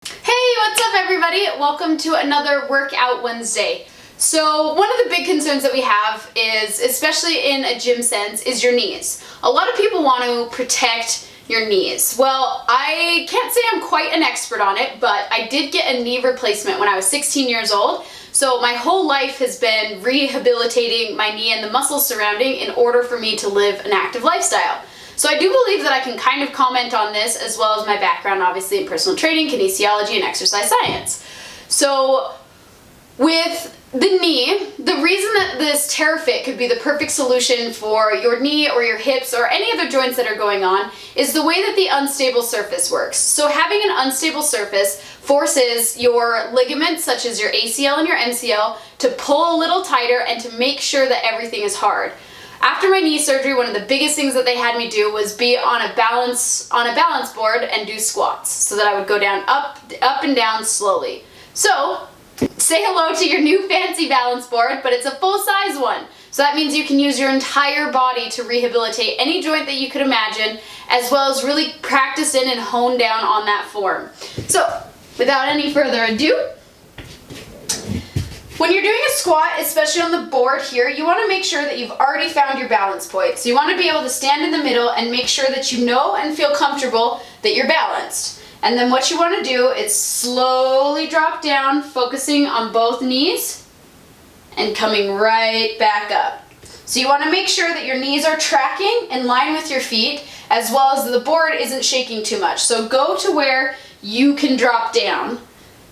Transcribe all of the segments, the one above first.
Hey, what's up everybody? Welcome to another Workout Wednesday. So one of the big concerns that we have is, especially in a gym sense, is your knees. A lot of people want to protect your knees. Well, I can't say I'm quite an expert on it, but I did get a knee replacement when I was 16 years old. So my whole life has been rehabilitating my knee and the muscles surrounding in order for me to live an active lifestyle. So I do believe that I can kind of comment on this, as well as my background obviously in personal training, kinesiology, and exercise science. So with the knee, the reason that this TerraFIT could be the perfect solution for your knee or your hips or any other joints that are going on is the way that the unstable surface works. So having an unstable surface forces your ligaments, such as your ACL and your MCL, to pull a little tighter and to make sure that everything is hard. After my knee surgery, one of the biggest things that they had me do was be on a balance board and do squats, so that I would go down up and down slowly. So say hello to your new fancy balance board, but it's a full-size one. So that means you can use your entire body to rehabilitate any joint that you could imagine, as well as really practice in and hone down on that form. So without any further ado, when you're doing a squat, especially on the board here, you want to make sure that you've already found your balance point. So you want to be able to stand in the middle and make sure that you know and feel comfortable that you're balanced. And then what you want to do is slowly drop down, focusing on both knees and coming right back up. So you want to make sure that your knees are tracking in line with your feet, as well as the board isn't shaking too much. So go to where you can drop down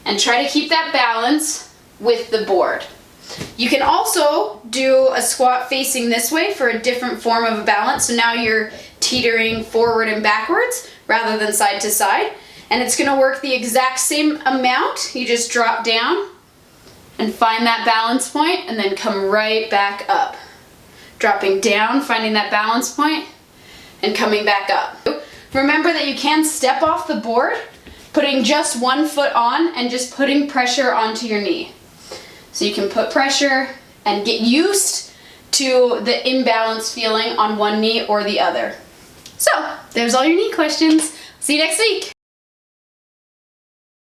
and try to keep that balance with the board. You can also do a squat facing this way for a different form of a balance. So now you're teetering forward and backwards rather than side to side. And it's going to work the exact same amount. You just drop down and find that balance point and then come right back up. Dropping down, finding that balance point, and coming back up. Remember that you can step off the board, putting just one foot on and just putting pressure onto your knee. So you can put pressure and get used to the imbalance feeling on one knee or the other. So there's all your knee questions. See you next week.